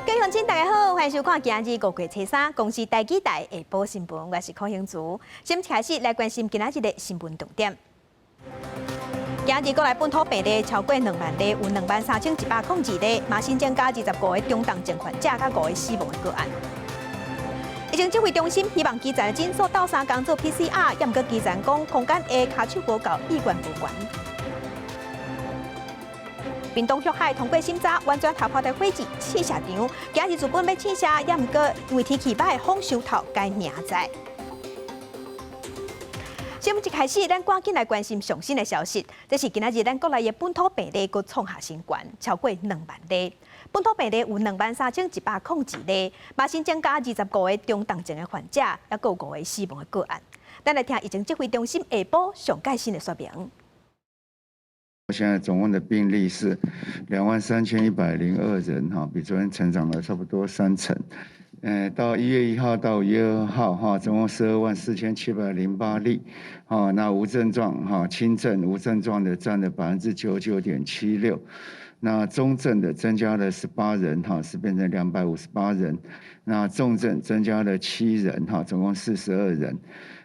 各位乡亲，大家好，欢迎收看今日5月初3公司台记台下晡新闻，我是柯兴竹。先开始来关心今仔日的新闻重点。今日国内本土病例超过2万例，有23102例，嘛新增加25个中重症患者，甲5个死亡的个案。疫情指挥中心希望基层的诊所斗3工做 PCR， 也毋过基层讲空间下骹手无够，意愿无悬。屏东旭海通过审查，完全逃跑的会址试射场，今日原本要试射，也毋过因为天气歹，风收头该命在。新闻一开始，咱赶紧来关心上新的消息。这是今仔日咱国内的本土病例佫创下新高，超过2万例。本土病例有23102例，嘛新增加25个中重症的患者，也佫有5个死亡的个案。咱来听疫情指挥中心下晡上最新的说明。现在总共的病例是23102人，比昨天成长了差不多3成。到1月1号到5月2号，总共124708例。那无症状轻症无症状的占了99.76%。那中症的增加了18人，是变成258人。那重症增加了7人，总共42人。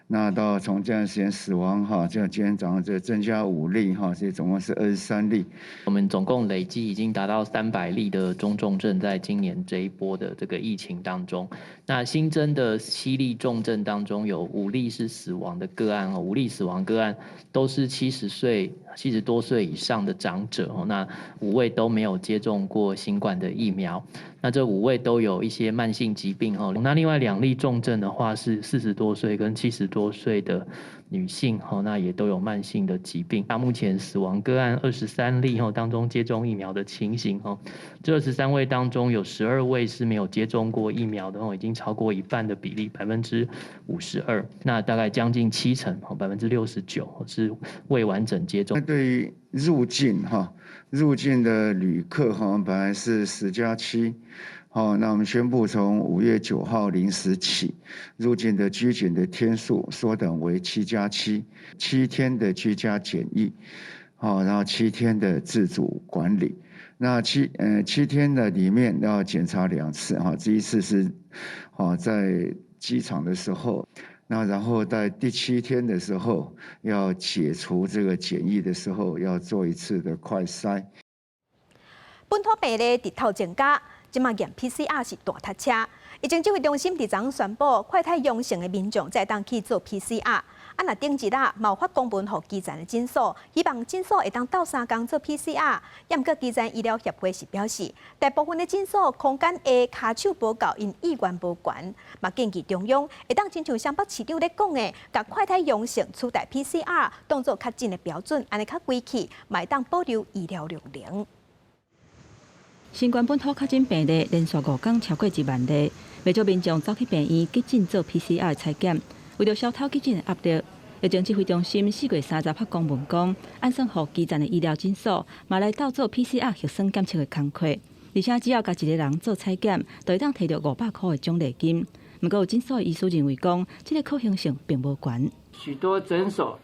那到从这段时间死亡就今天早上这增加5例所以总共是23例。我们总共累计已经达到300例的中重症，在今年这一波的这个疫情当中，那新增的7例重症当中，有5例是死亡的个案，5例死亡个案都是70多岁以上的长者，那5位都没有接种过新冠的疫苗，那这5位都有一些慢性疾病，那另外2例重症的话是40多岁跟70多岁的女性，那也都有慢性的疾病。那目前死亡个案23例当中接种疫苗的情形，这23位当中有12位是没有接种过疫苗的，已经超过一半的比例52%，那大概将近70%69%是未完整接种。对于入境的旅客本来是10+7。那我们宣布从5月9号0时起，入境的居检的天数缩短为7+7，7天的居家检疫，然后7天的自主管理。那7天的里面要检查2次，第一次是在机场的时候，那然后在第7天的时候要解除这个检疫的时候要做1次的快筛。本土病例日头增加。即马验 PCR 是大塞车，疫情指挥中心伫昨宣布，快筛阳性的民众才当去做 PCR。若顶一日有发公文予基层的诊所，希望诊所会当斗3工做 PCR。也毋过基层医疗协会是表示，大部分的诊所空间下骹手无够，因意愿无悬。嘛建议中央会当亲像湘北市长咧讲的，甲快筛阳性取代 PCR， 当作较真的标准，安尼较规矩，嘛会当保留医疗量能。新冠本土确诊病例连续5天超过1万例，未少民众走去病院急诊做 PCR 采检，为了消透急诊的压力，疫情指挥中心4月30发公文讲，按算予基层的医疗诊所嘛来斗做 PCR 核酸检测的工课，而且只要甲1个人做采检，就会当摕到500块的奖励金。不过有诊所的医师认为讲，这个可行性并无悬。许多诊所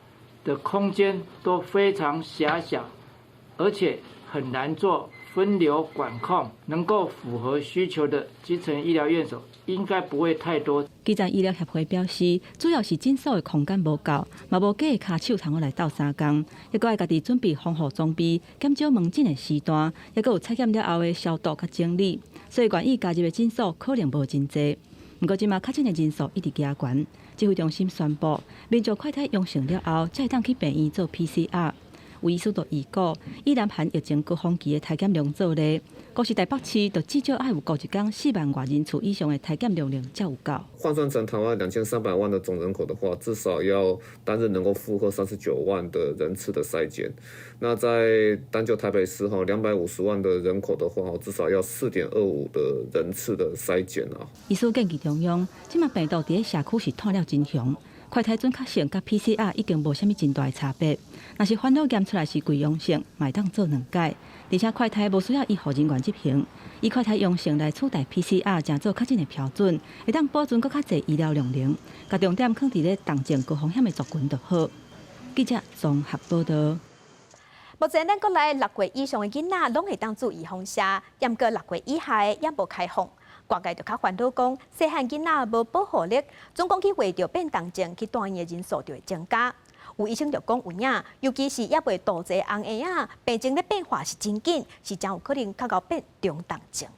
的空间都非常狭小，而且很难做分流管控，能够符合需求的基层医疗院所应该不会太多。基层医疗协会表示，主要是诊所的空间无够，嘛无假的骹手通来斗3工，也搁爱家己准备防护装备，减少门诊的时段，也搁有采检了后的消毒甲整理，所以愿意加入的诊所可能无真侪。不过，即马确诊的人数一直加悬，指挥中心宣布，民众快筛阳性了后，才会当去病院做 PCR。有医师就预估，以南韩疫情高峰期的体检量做例，光是台北市就至少爱有过一天4万外人次以上的体检量才有够。换算成台湾2300万的总人口的话，至少要单日能够负荷39万的人次的筛检。那在单就台北市250万的人口的话，至少要4.25的人次的筛检啊。医师建议中央，即马病毒伫社区是探了真凶。快筛准确性甲 PCR 已经无啥物真大的差别，若是烦恼验出来是贵阳性，嘛当做2解，而且快筛无需要医护人员执行，以快筛阳性来取代 PCR， 正做较真的标准，会当保存更较侪医疗量能，甲重点放伫咧重症高风险的族群就好。记者综合报道。目前咱国内6岁以上的囡仔拢会当做预防射，不过6岁以下的也无开放。外界就较烦恼讲，细汉囡仔无保护力，总讲去为着变动症去住院的人数就会增加。有医生就讲有影，尤其是也未肚脐红婴仔，病情咧变化是真紧，是将有可能较高变中重症。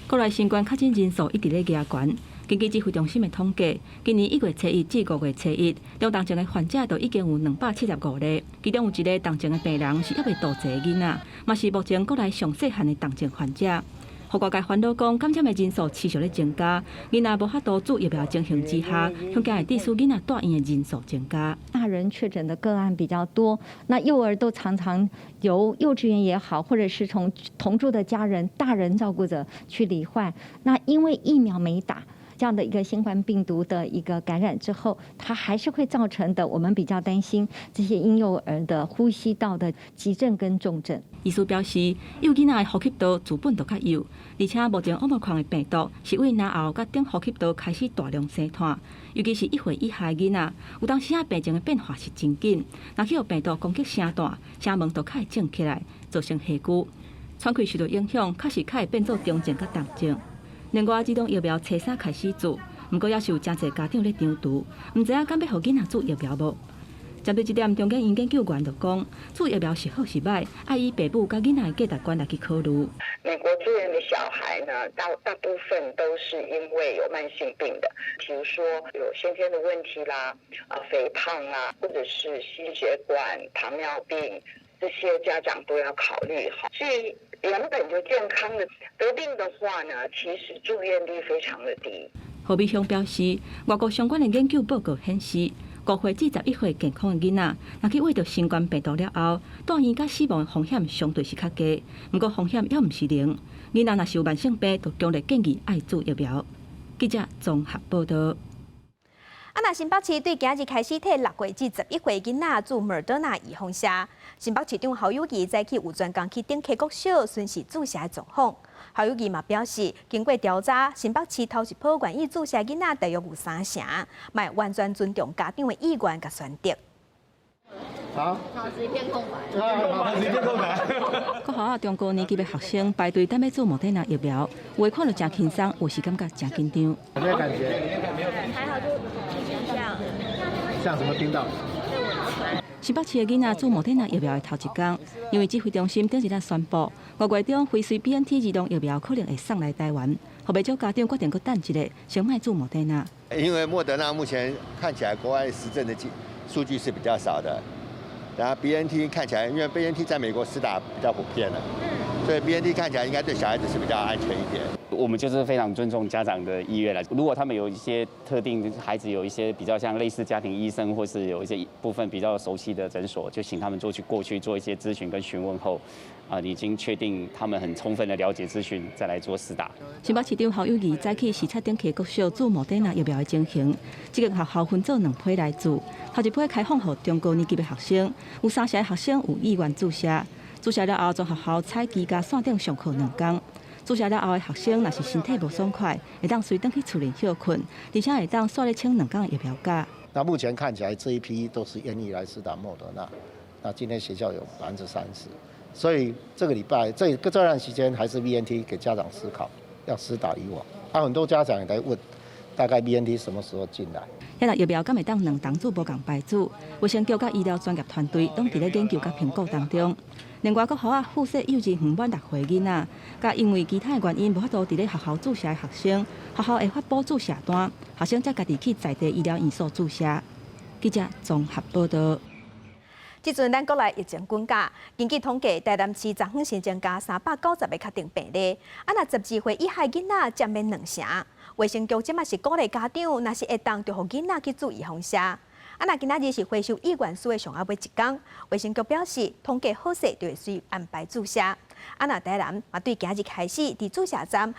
国内新冠确诊人数一直咧加悬。根据指挥中心的统计，今年1月初1至5月初1，中重症的患者就已经有275例，其中有一个重症的病人是还未肚脐的囡仔，嘛是目前国内上细汉的重症患者。互外界烦恼讲，感染的人数持续咧增加，囡仔无法度做疫苗情形之下，恐惊会致使囡仔住院的人数增加。大人确诊的个案比较多，那幼儿都常常由幼稚园也好，或者是从同住的家人、大人照顾者去罹患。那因为疫苗没打，这样的一个新冠病毒的一个感染之后，它还是会造成的，我们比较担心这些婴幼儿的呼吸道的急症跟重症。医师表示，幼囡仔的呼吸道自本就较幼，而且目前Omicron的病毒是为脑后甲顶呼吸道开始大量生炭，尤其是1岁以下的囡仔，有当时病情的变化是真紧，若去互病毒攻击声大，声门就较会肿起来，造成下肢喘气受到影响，确实较会变做中症甲重症。另外，自从疫苗初三开始做，不过也是有真侪家长咧张图，唔知影敢要互囡仔做疫苗无？针对这点，中间研究员就讲，做疫苗是好是歹，要以父母甲囡仔的价值观来去考虑。美国住院的小孩呢，大部分都是因为有慢性病的，比如说有先天的问题啦，肥胖啦，或者是心血管、糖尿病，这些家长都要考虑好。至于原本就健康的得病的话呢，其实住院率非常的低。何美香表示，外国相关的研究报告显示，5岁至11岁健康的囡仔，若去为着新冠病毒了后，住院甲死亡的风险相对是较低，不过风险也毋是零。囡仔若是有慢性病，就强烈建议爱做疫苗。记者综合报道。那新北市对今日开始替6岁至11岁囡仔做莫德纳预防射。新北市长侯友宜早起有专工去顶溪国小巡视注射的状况。侯友宜嘛表示，经过调查，新北市头一波愿意注射囡仔大约有3成，嘛完全尊重家长的意愿甲选择。好，脑子一片空白。脑子一片空白。国校中高年级的学生排队等要做莫德纳疫苗，有的看着真轻松，有时感觉真紧张。有没有感觉？还好，就像什么听到？新北市的囡仔做莫德纳疫苗的头一天，因为指挥中心顶一日宣布，5月中辉瑞 BNT 儿童疫苗可能会送来台湾，后袂少家长决定搁等一下，先卖做莫德纳。因为莫德纳目前看起来国外实证的数据是比较少的，然后 BNT 看起来，因为 BNT 在美国施打比较普遍了，所以 BNT 看起来应该对小孩子是比较安全一点。我们就是非常尊重家长的意愿了。如果他们有一些特定孩子有一些比较像类似家庭医生，或是有一些部分比较熟悉的诊所，就请他们过去做一些咨询跟询问后，已经确定他们很充分的了解资讯，再来做施打。新北市长侯友宜早起视察顶溪国小做莫德纳疫苗的情形，这个学校分做2批来做，头一批开放给中高年级的学生，有3成的学生有意愿注射，注射了后，从学校采集加线顶上课2天。注射了后的学生，若是身体无爽快，会当随回去厝里休困，而且会当刷咧清2天的疫苗假。那目前看起来这一批都是愿意来施打莫德纳，那今天学校有30%，所以这个礼拜这段时间还是 BNT 给家长思考要施打以往。很多家长也来问，大概 BNT 什么时候进来？迄个疫苗敢会当2档主无共牌子，卫生局甲医疗专业团队拢伫咧研究甲评估当中。另外，国校附设幼稚园满6岁囡仔，甲因为其他的原因无法度伫咧学校注射的学生，学校会发布注射单，学生则家己去在地医疗院所注射。记者综合报道。即阵咱国内疫情滚价，根据统计，台南市昨昏新增加390个确定病例，若12岁以下囡仔占面2成。卫生局即马是鼓励家长，若是会当就互囡仔去做预防射。若今仔日是回收意愿书的上下尾1天，卫生局表示，统计好势就会随安排注射。若台南嘛对今日开始伫注射站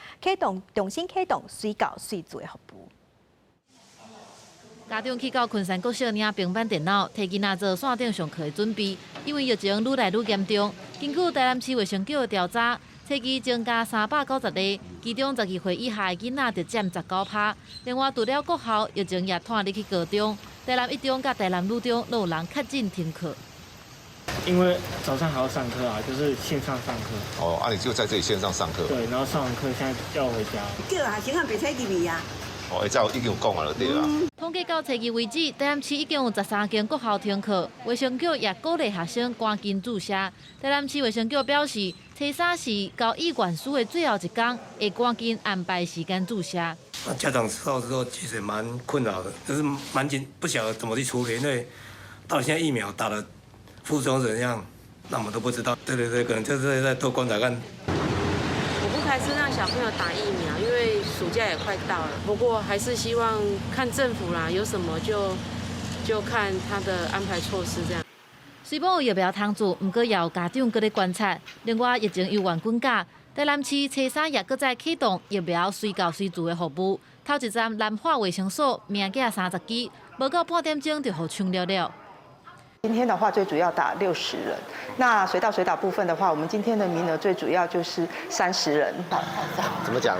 重新启动随到随做的服务。家长去到昆山国小领平板电脑，替囡仔做线顶上课的准备。因为疫情愈来愈严重，根据台南市卫生局的调查，初期增加390例，其中12岁以下的囡仔就占19%。另外，除了国校，疫情也拖入去高中。台南一中甲台南女中都有人确诊停课。因为早上还要上课啊，就是线上上课。哦，你就在这里线上上课。对，然后上完课现在要回家。叫学生啊，袂使入去啊。哦，这已经有讲啊，就对啦。统计到初二为止，台南市已经有13间国校停课，卫生局也鼓励学生赶紧注射。台南市卫生局表示，初3是交医管署的最后一天，会赶紧安排时间注射。家长知道之后，其实蛮困扰的，就是蛮不晓得怎么去处理，因为到现在疫苗打了副作用怎样，那我们都不知道。对，可能就是在多观察看。我不排斥让小朋友打疫苗，因为暑假也快到了。不过还是希望看政府啦，有什么就看他的安排措施这样。虽然有疫苗通做，不过也有家长搁咧观察。另外，疫情又完滚假，台南市初3也搁再启动疫苗随到随做的服务。头一站南化卫生所名额30支，无到半点钟就互抢了。今天的话，最主要打60人。那随到随打部分的话，我们今天的名额最主要就是30人。怎么讲？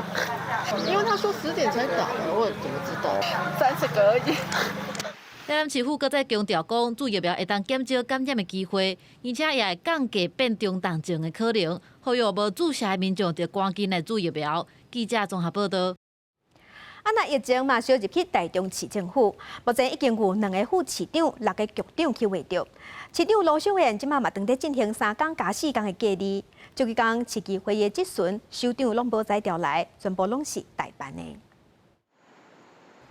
因为他说10点才打的，我怎么知道？30个而已。台南市府搁再强调讲，注疫苗会当减少感染的机会，而且也会降低变重重症的可能。呼吁无注射的民众要赶紧来注疫苗。记者综合报道。那疫情嘛，烧入去台中市政府，目前已经有2个副市长、6个局长去会着。市长卢秀燕即马嘛正在进行3天加4天的隔离。这几天市议会的质询，首长拢无在调来，全部拢是代办的。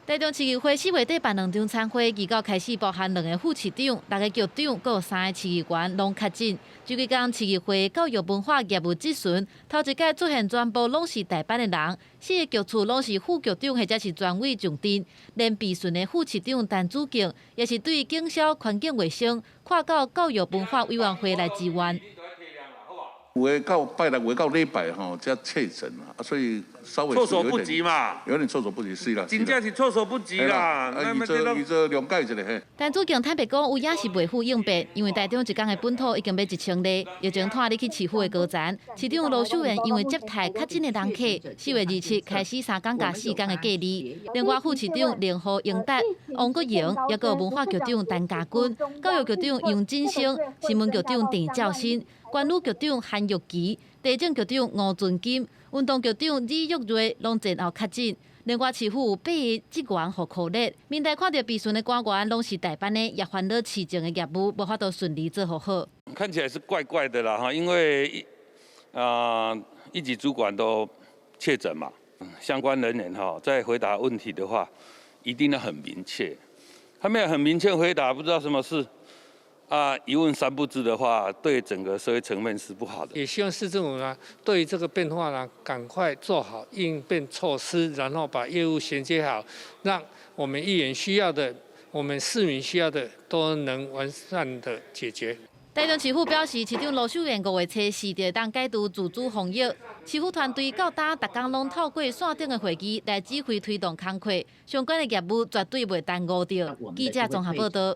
台中市议会4月底办2场参会，预告开始包含2个副市长、6个局长，阁有3个市议员拢确诊。这几天市议会教育文化业务质询，头一届出现全部拢是代办的人，4个局处拢是副局长或者是专委上阵。连备询的副市长陈子敬，也是对警消、环境卫生跨到教育文化委员会来支援。有的到拜六，有的到礼拜吼，才确诊啊，所以稍微措手不及嘛，有点措手不及，是啦，真正是措手不及啦。伊做谅解一下嘿。陈子敬坦白讲，有影是袂赴应变，因为台中一天的本土已经要1000例，疫情拖入去市府的高层。市长卢秀燕因为接待确诊的人客，4月27开始3天加4天的隔离。另外，副市长林浩英达、王国营，也有文化局长陈家军、教育局长杨振兴、新闻局长郑兆新。关务局长韩玉琪、地政局长吴俊金、运动局长李玉瑞拢前后确诊。另外，市府有8个职员互扣列。民代看到备询的官员拢是代办的，也烦恼市政的业务无法度顺利做好。看起来是怪怪的啦哈，因为一级主管都确诊嘛，相关人员哈在回答问题的话，一定要很明确。他没有很明确回答，不知道什么事。一问3不知的话，对整个社会层面是不好的。也希望市政府呢，对于这个变化呢，赶快做好应变措施，然后把业务衔接好，让我们议员需要的、我们市民需要的，都能完善的解决。台中市府表示，市长卢秀燕5月初4日当解除自主防疫，市府团队到今逐天拢透过线顶的会议来指挥推动工作，相关的业务绝对袂耽误到。记者综合报道。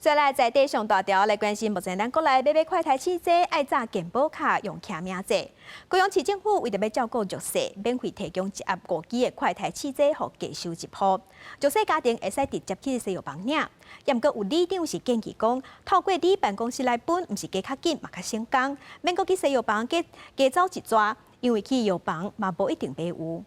再来在地上大条来关心，目前咱国内买快台汽车爱查健保卡用骑名册。高雄市政府为着要照顾弱势，免费提供1盒5支的快台汽车，互家收一铺。弱势家庭会使直接去西药房领。也毋过有里长是建议讲，透过你办公室来分，毋是加较紧，嘛较省工，免阁去西药房加走一抓，因为去药房嘛无一定买有。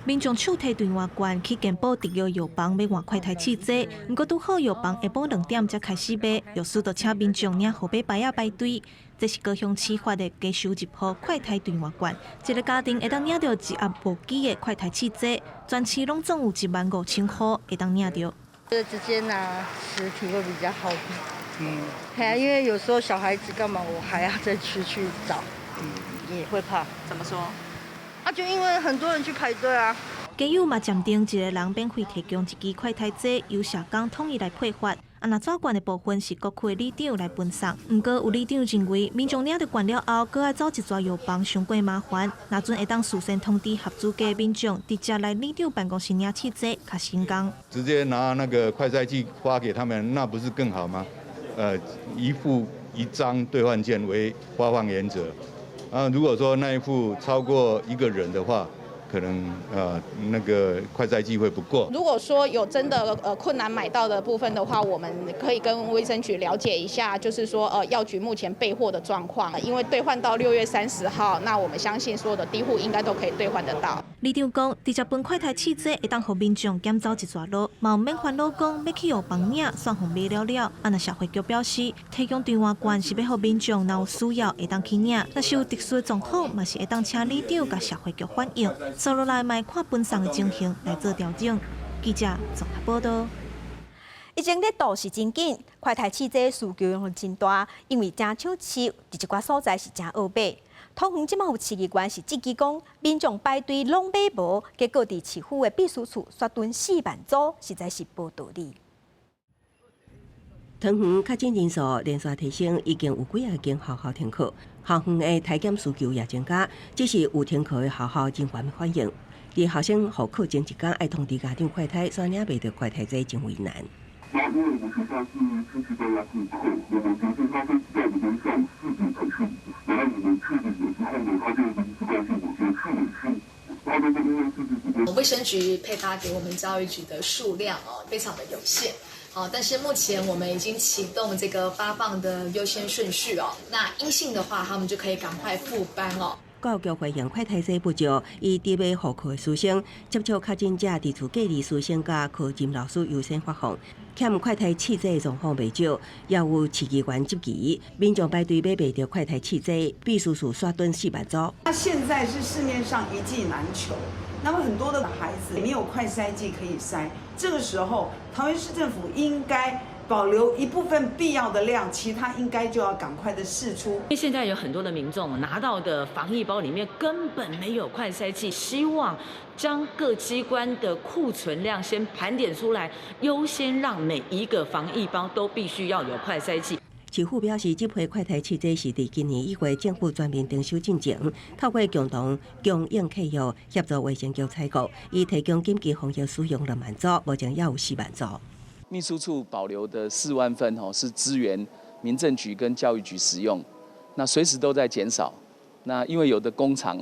民众手提电话券去健保特约药房买换快台汽车，不过拄好药房下晡2点才开始买，药师就请民众领号码牌仔排队。这是高雄市发的加收一铺快台电话券，一个家庭会当领到1盒5支的快台汽车，全市拢总有15000块会当领到。直接拿实体会比较好。因为有时候小孩子干嘛，我还要再去找，也会怕。怎么说？就因为很多人去排队啊。家友嘛鉴定一个人免费提供1支快台车，由社工统一来配发。那抓券的部分是各区的里长来分送。不过有里长认为，民众领到券了后，搁要走一抓药房，伤过麻烦。那阵会当事先通知合资格的民众，直接来里长办公室领汽车，较省工。直接拿那个快筛剂发给他们，那不是更好吗？一副1张兑换券为发放原则。如果说那一副超过1个人的话，可能那个快筛剂会不够。如果说有真的困难买到的部分的话，我们可以跟卫生局了解一下，就是说药局目前备货的状况，因为兑换到6月30号，那我们相信所有的低户应该都可以兑换得到。里长讲，直接分快筛试剂会当互民众减走一撮路，嘛免烦恼讲要去药房领，算互买了。啊，那社会局表示，提供电话券是要互民众若有需要会当去领，若是有特殊的状况，嘛是会当请里长甲社会局反映。收落来卖看分送的情形来做调整。记者综合报道。疫情热度是真紧，快筛试剂需求量真大，因为正抢市，伫一寡所在是真恶买。通园即马有市议员是质疑讲，民众排队拢买无，结果伫市府的秘书处刷囤4万组，实在是无道理。桃园确诊人数连续提升，已经有几间学校停课，校园的体检需求也增加，只是有停课的学校人员反映，伫学生赴课前一天爱通知家长快筛，却领袂到快筛剂，真为难。那因为我们学校是星期都要停课，我们学生他会在我们下午4点才去，然后我们确诊了之后呢，他就临时告诉我说去尾数，他都是因为自己卫生局配发给我们教育局的数量非常的有限。但是目前我们已经启动这个发放的优先顺序那阴性的话，他们就可以赶快复班教育局回应快筛剂不足，以特别复课的师生接触确诊者伫厝隔离师生甲科任老师优先发放。欠快筛试剂状况未少，也有市议员质疑民众排队买袂到快筛试剂，秘书处刷囤4万组。那现在是市面上一剂难求，那么很多的孩子没有快筛剂可以筛，这个时候桃园市政府应该保留一部分必要的量，其他应该就要赶快的释出。因为现在有很多的民众拿到的防疫包里面根本没有快筛剂，希望将各机关的库存量先盘点出来，优先让每一个防疫包都必须要有快筛剂。市府表示，这批快筛试剂是伫今年1月政府全面征收进前，透过共同供应契约协助卫生局采购，以提供紧急防疫使用2万组，目前也有4万组。秘书处保留的4万份是支援民政局跟教育局使用，那随时都在减少。那因为有的工厂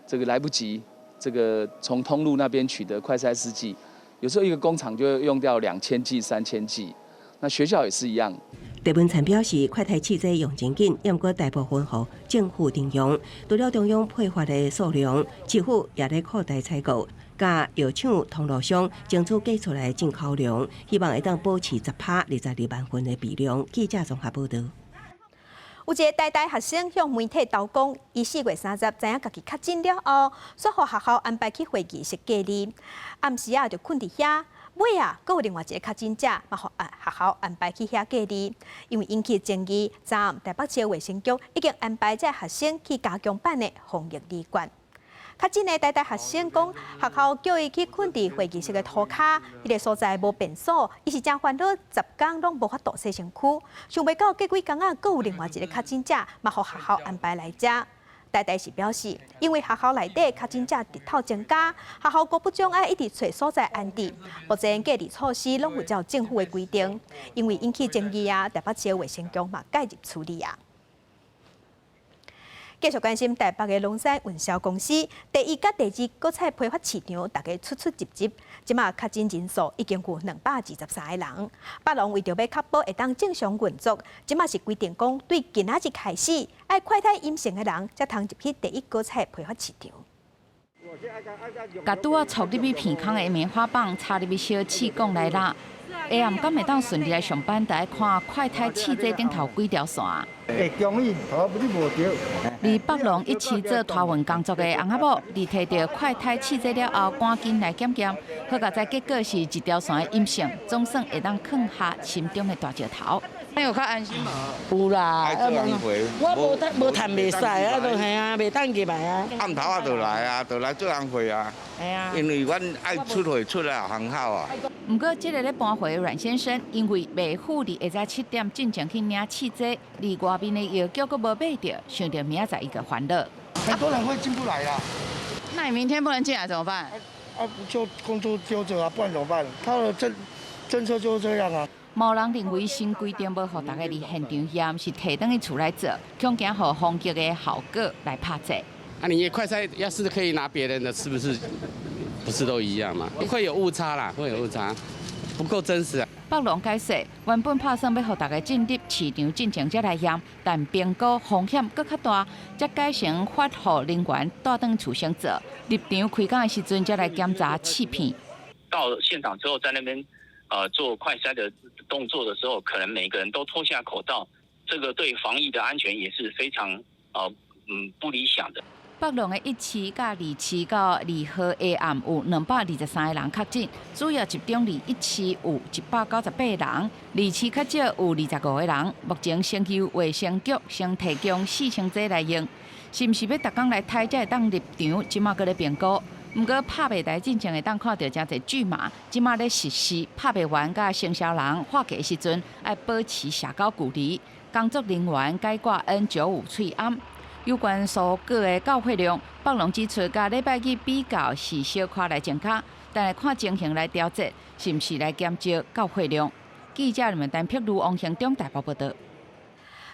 这个来不及，这个从通路那边取得快筛试剂，有时候一个工厂就会用掉2000剂、3000剂。那学校也是一样。地文产表示，快筛试剂用真紧，也毋过大部分予政府停用。除了中央配发的数量，市府也在扩大采购，甲药厂、通路商争取寄出来的进口量，希望会当保持10%22万份的比量。记者综合报道。有一个台大学生向媒体投讲，伊4月30知影家己确诊了后，煞互学校安排去会议室隔离，暗时就困伫遐。尾阁有另外一个确诊者，嘛互学校安排去遐隔离，因为引起争议。昨暗台北市卫生局已经安排这学生去加强版的防疫旅馆。确诊的台大学生讲，学校叫伊去困伫会议室的涂骹，迄个所在无便所，伊是真烦恼，10天拢无法度洗身躯。想袂到过几工阁有另外一个确诊者，嘛互学校安排来遮。台大是表示，因为学校内底确诊者日头增加，学校各部长爱一直找所在安置，目前隔离措施拢有照政府的规定，因为引起争议台北市卫生局嘛介入处理继续关心台北的农产运销公司，第1甲第2果菜批发市场，大家出入，即马确诊人数已经有223个人。北农为着要确保会当正常运作，即马是规定讲，对今仔日开始，爱快筛阴性的人才通入去第1果菜批发市场。甲拄啊戳入去片空的棉花棒插入去小气管内啦。下暗敢会当顺利来上班，就要看快筛试剂顶头几条线。会中意，头不是无着。离北农一起做拖运工作的翁仔某，伫摕到快筛试剂了后，赶紧来检验，好甲在结果是一条线的阴性，总算会当放下心中的大石头。有较安心无？有啦，我无趁袂使啊，都系啊，袂当入来啊。暗头啊，就来啊，就来做工会啊。系啊。因为阮爱出会出来很好啊。不过，这个咧搬货的阮先生，因为未赴伫下早7点进前去领试剂，离外面的药局阁无买着，想着明仔载一个烦恼。很多人会进不来啦。那你明天不能进来怎么办？就工作丢着啊，不然怎么办？他的政策就是这样啊。某人认为新规定要互大家伫现场验，是摕倒去厝来做，恐惊互防疫的效果来拍折。啊，你快筛要是可以拿别人的，是不是都一样嘛？会有误差啦，会有误差，不够真实啊。北龙解释，原本打算要让大家进入市场进前才来验，但评估风险搁较大，才改成发予人员带回厝先做。入场开工的时阵才来检查试片。到现场之后，在那边做快筛的动作的时候，可能每个人都脱下口罩，这个对防疫的安全也是非常不理想的。北龙的1期甲2期到2号下暗有223个人确诊，主要集中伫1期有198人，2期较少有25个人。目前先由卫生局先提供4000剂来用，是毋是要逐工来睇才会当入场？即马搁咧评估。毋过拍袂台进前会当看到真侪巨麻，即马咧实施拍袂完甲生肖人化解的时阵，要保持社交距离。工作人员解挂 N95 喙暗。有关所个的到货量，北龙指出，甲礼拜日比较是小可来增加，但来看情形来调节，是毋是来减少到货量？记者们陈碧如、王兴中台北报道。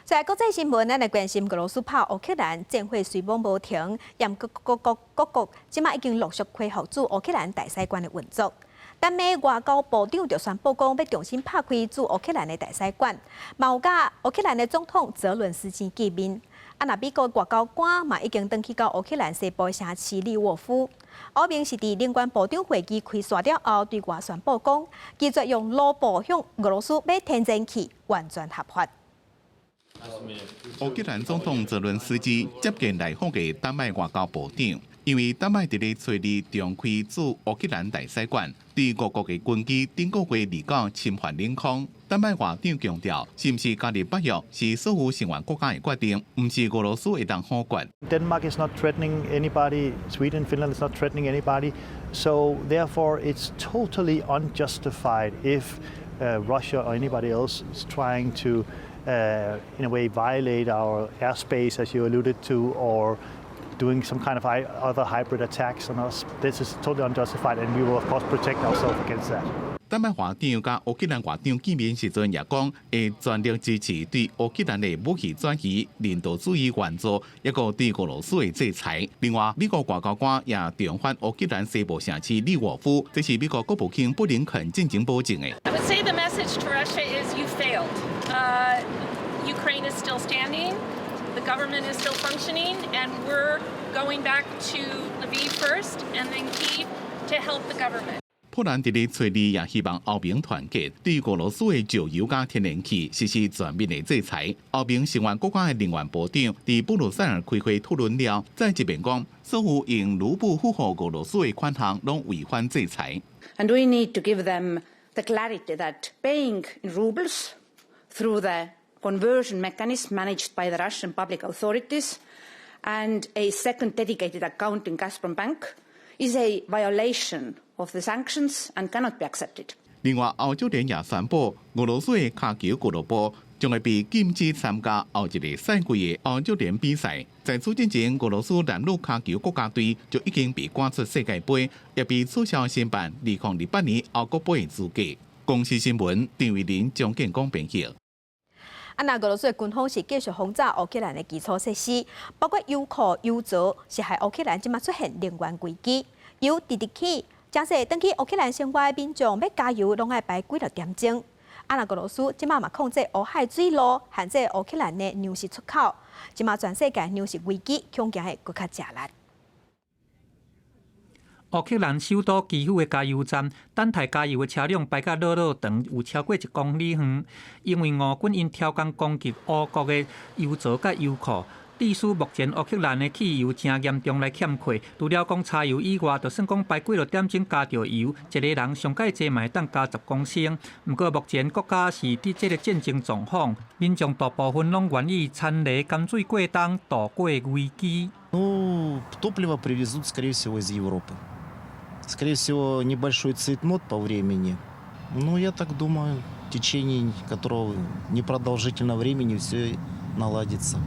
在国际新闻，咱来关心俄罗斯拍乌克兰战火虽无无停，但各国即马已经陆续恢复驻乌克兰大使馆的运作。但美外交部长就宣布讲，要重新拍开驻乌克兰的大使馆，嘛有甲乌克兰的总统泽伦斯基见面。那美国外交官嘛已经登去到乌克兰西部城市利沃夫。欧明是伫联关部长会议开煞了后，对外宣布讲，拒绝用卢布向俄罗斯买天然气，完全合法。乌克兰总统泽伦斯基接见来访的丹麦外交部长，因为丹麦伫咧找二重开驻乌克兰大使馆，对各国的军机顶个月离港侵犯领空。丹麦外长强调，是毋是加入北约是所有成员国家的决定，毋是俄罗斯会当好决。Denmark is not threatening anybody. Sweden, Finland is not threatening anybody. So therefore, it's totally unjustified if Russia or anybody else is trying to, in a way, violate our airspace, as you alluded to, or doing some kind of other hybrid attacks on us. This is totally unjustified, and we will of course protect ourselves against that. 丹麦外长甲乌克兰外长见面时阵也讲，会全力支持对乌克兰的武器转移、人道主义援助，一个对俄罗斯的制裁。另外，美国外交官也重返乌克兰西部城市利沃夫，这是美国国务卿布林肯进行保证的。I would say the message to Russia is you failed. Ukraine is still standing. The government is still functioning, and we're going back to Lviv first, and then Kyiv to help the government. 波兰伫咧找理也希望欧盟团结，对俄罗斯的石油加天然气实施全面的制裁。欧盟成员国家的能源部长伫布鲁塞尔开会讨论了，再一遍讲，所有用卢布付予俄罗斯的款项，拢违反制裁。And we need to give them the clarity that paying in rubles through the conversion mechanism managed by the Russian public authorities and a second dedicated account in Gazprom Bank is a violation of the sanctions and cannot be accepted. 另外，欧洲联也宣布，俄罗斯的卡球俱乐部将会被禁止参加后一个赛季的欧洲联比赛。在此之前，俄罗斯男女卡球国家队就已经被赶出世界杯，也被取消申办2028年欧国杯的资格。公司新闻张伟林、张建光编辑。那俄罗斯的军方是继续轰炸乌克兰的基础设施，包括油库、油槽，是害乌克兰即马出现能源危机。油直直起，假设登去乌克兰生活的民众要加油，拢爱排几落点钟。那俄罗斯即马嘛控制乌海水路，限制乌克兰的粮食出口。即马全世界粮食危机恐惊会更较吃力。乌克兰首都基辅的加油站，等待加油的车辆排甲落长，有超过1公里远。因为俄军因超工攻击乌国的油槽甲油库，致使目前乌克兰的汽油正严重来欠缺。除了讲柴油以外，就算讲排几落点钟加着油，一个人上介济嘛会当加10公升。不过目前国家是伫这个战争状况，民众大部分拢愿意参雷甘水过冬，度过危机。Топливо привезут, скорее всего, из Европы. Скорее всего, небольшой цейтнот по времени. Но я так думаю, в течение которого непродолжительного времени все наладится.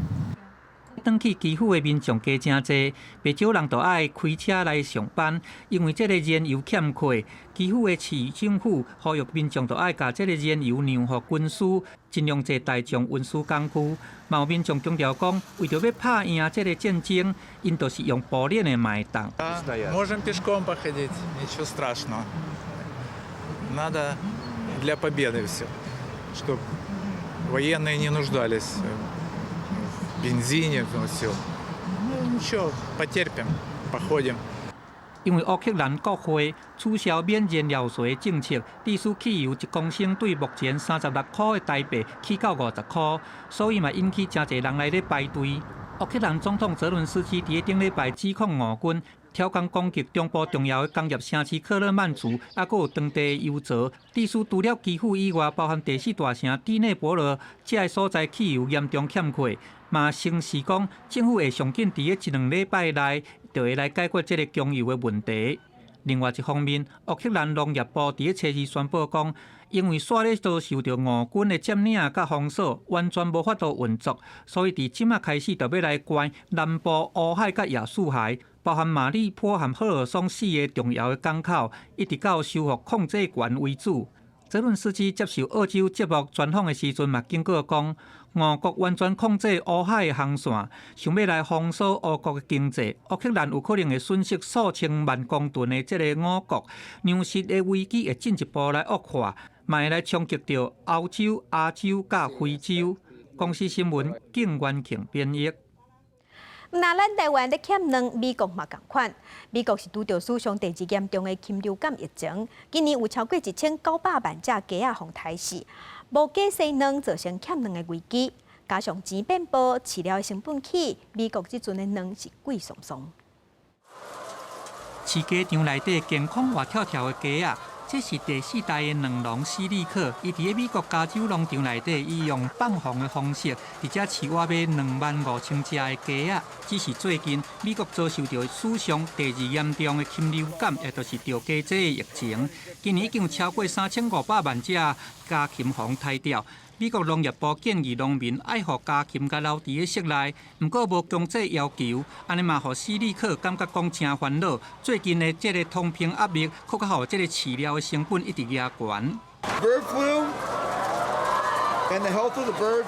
转去基辅的民众加真济，不少人都爱开车来上班，因为这个燃油欠缺。基辅的市政府呼吁民众都爱把这个燃油让予军师，尽量坐大众运输工具。有民众强调讲，为着要打赢这个战争，因都是用暴力的脉动。Можем пешком походить, ничего страшного. Надо для победы все, чтобы военные не нуждались в бензине, все. Ну ничего, потерпим, походим. 因为乌克兰国会取消免燃料税政策，致使汽油1公升对目前36块的台币起到50块，所以嘛引起真侪人来咧排队。乌克兰总统泽伦斯基伫顶礼拜指控俄军挑工攻击中部重要的工业城市克勒曼族，还佫有当地油槽，致使除了基辅以外，包含第4大城第内波罗这个所在汽油严重欠缺。嘛，显示讲政府会上紧伫个1-2礼拜内，就会来解决这个供油的问题。另外一方面，乌克兰农业部伫个初二宣布讲，因为线咧遭受到俄军的占领甲封锁，完全无法度运作，所以伫即马开始就要来关南部乌海甲亚速海，包含马里坡和赫尔松4个重要的港口，一直到收复控制权为主。泽伦斯基接受澳洲节目专访的时阵，嘛警告讲，俄国完全控制乌海的航线，想要来封锁俄国的经济，乌克兰有可能会损失数千万公吨的这个五国，粮食的危机会进一步来恶化，嘛会来冲击到欧洲、亚洲甲非洲。公司新闻景元庆编译。那咱台湾咧欠两，美国嘛同款。美国是拄着史上第2严重的禽流感疫情，今年有超过1900万只鸡仔互杀死，无鸡生卵造成欠卵的危机。加上钱变薄，饲料的成本起，美国即阵的卵是贵松松。饲鸡场内底健康活跳跳的鸡仔。这是第4代的卵农史利克，伊伫美国加州农场内底，伊用放放的方式，伫遮饲我买25000只的鸡仔。只是最近，美国遭受到史上第2严重的禽流感，也就是吊鸡这的疫情。今年已经有超过3500万只家禽防杀掉。美国农业部建议农民爱互家禽甲留伫个室内，不过无强制要求，安尼嘛，互史利克感觉讲真烦恼。最近的这个通膨压力，更加互这个饲料的成本一直压悬。Bird flu and the health of the birds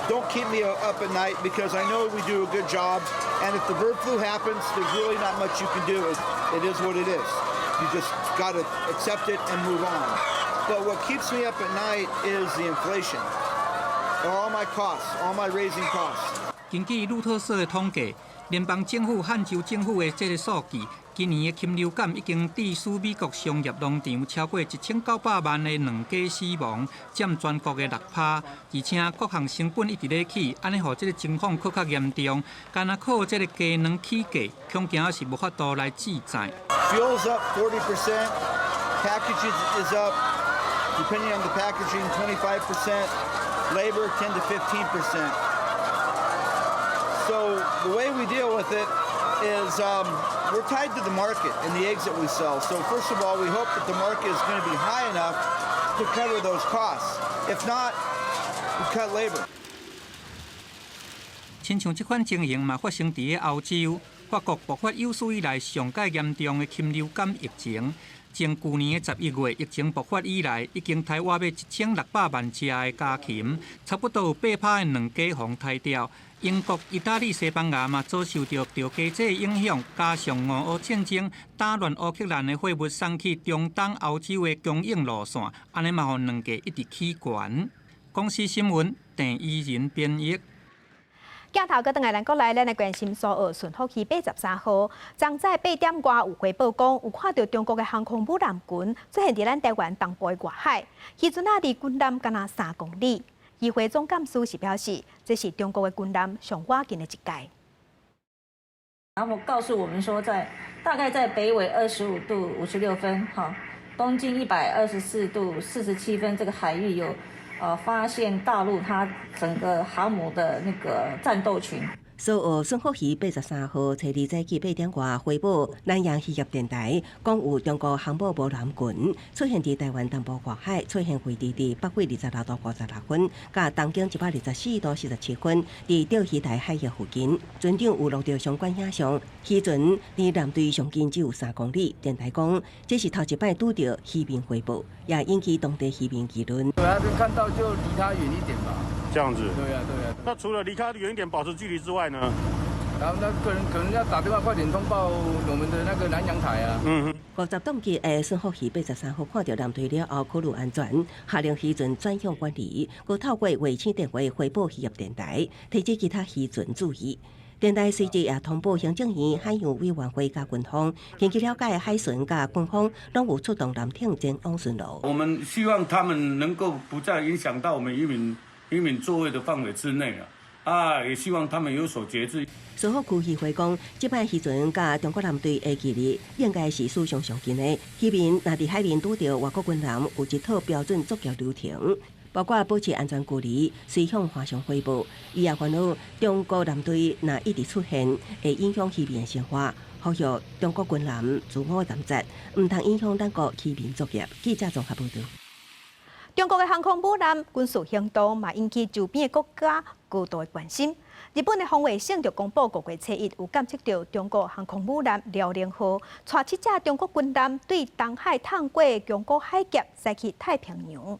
don't keep me up at night because I know we do a good job. And if the bird flu happens, there's really not much you can do. It is what it is. You just got to accept it and move on.But what keeps me up at night is the inflation. All my costs, all my raising costs. 根据路透社的统计，联邦政府、汉州政府的这个数据，今年的禽流感已经致使美国商业农场超过1900万的卵鸡死亡，占全国的6%。而且各项成本一直在起，安尼让这个情况更加严重。干那靠这个鸡卵起价，恐惊是无法度来制裁。Fuel's up 40%, packages is up.Depending on the packaging, 25%, labor 10 to 15%. So the way we deal with it is we're tied to the market and the eggs that we sell. So first of all, we hope that the market is going to be high enough to cover those costs. If not, we cut labor. 亲像这款情形嘛发生伫个欧洲，法国爆发有史以来上界严重的禽流感疫情。从去年的11月疫情爆发以来，已经杀活要1600万只的家禽，差不多有8%的卵鸡防杀掉。英国、意大利、西班牙嘛遭受到吊鸡这影响，加上俄乌战争打乱乌克兰的货物送去中东、欧洲的供应路线，安尼嘛互卵价一直起悬。公司新闻郑依仁编译。镜头搁倒来咱国内，咱来关心苏澳顺福区83号，昨早8点外有回报讲，有看到中国的航空母舰群出现伫咱台湾东部的外海，迄阵啊离军舰敢若3公里。议会总干事是表示，这是中国的军舰上挖近的一届。然后告诉我们说，大概在北纬25度56分，东经124度47分这个海域有发现大陆它整个航母的那个战斗群。苏澳孙福熙83号初二早起8点外回报南洋渔业电台，讲有中国航母母舰群出现伫台湾东部外海，出现位置伫北纬26度56分，甲东经124度47分，伫钓鱼台海域附近。船长有录到相关影像，渔船离舰队上近只有3公里。电台讲，这是头一摆拄到渔民回报，也引起当地渔民议论。对啊，就看到就离他远一点吧。这样子。对啊，对啊。那除了离他远一点保持距离之外呢？然后那可能要打电话快点通报我们的那个南洋台啊。50吨级的孙福熙83号看到舰队了后，考虑安全，下令渔船转向管理，佮透过卫星电话回报渔业电台，提醒其他渔船注意。电台随即也通报行政院海洋委员会甲军方，根据了解，海巡甲军方拢有出动舰艇前往巡逻。我们希望他们能够不再影响到我们渔民座位的范围之内了。也希望他们有所节制。苏澳区议会讲，这摆渔船甲中国舰队的距离应该是史上上近的。渔民若伫海面拄到外国军舰，有一套标准作业流程，包括保持安全距离、随向华上汇报。伊也烦恼中国舰队若一直出现，会影响渔民的生活。呼吁中国军舰自我đảm责，唔通影响咱国渔民作业。记者综合报道。中国的航空母舰军事行动嘛引起周边的国家高度的关心。日本的防卫省就公布5月初1有监测到中国航空母舰辽宁号带7架中国军舰对东海探过宫古海峡，驶去太平洋。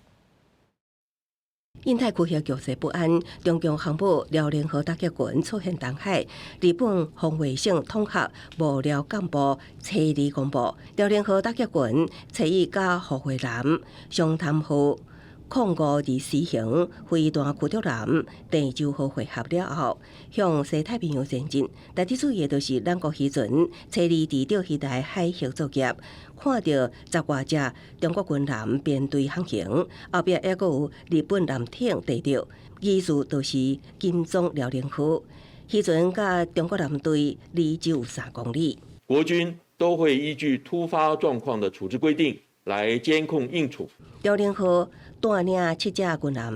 印太区域局势不安，中共航母辽宁号打击群出现东海。日本防卫省统合幕僚干部初二公布，辽宁号打击群初一甲护卫舰湘潭号空5实行飞弹驱逐舰郑州号会合了后，向西太平洋前进。大致注意的就是咱国渔船初二伫钓鱼台海域作业，看到10外只中国军舰编队航行，后壁还有日本舰艇地着，意思就是金钟辽宁号渔船甲中国舰队离只有3公里。国军都会依据突发状况的处置规定来监控应处。辽宁号带领7架军舰，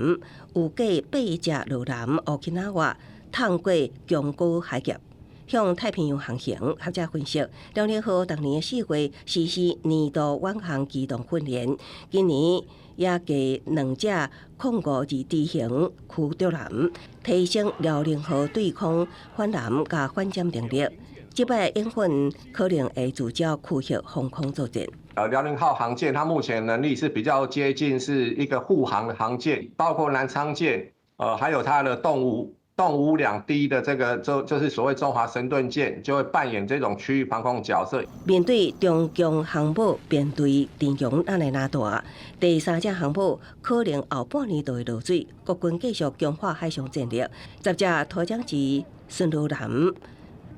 有计8架落南奥基纳瓦，探过宫古海峡，向太平洋航行。学者分析，辽宁号当年4月实施年度远航机动训练，今年也加2架空5地形驱逐舰，提升辽宁号对抗反舰甲反舰能力。这摆演训可能会聚焦区域防空作战。辽宁号航舰，它目前能力是比较接近是一个护航的航舰，包括南昌舰，还有它的动武2D 的这个就是所谓中华神盾舰，就会扮演这种区域防空角色。面对中共航母编队阵容那来拉大，第3只航母可能后半年就会落水，国军继续强化海上战力。10只沱江级巡逻舰。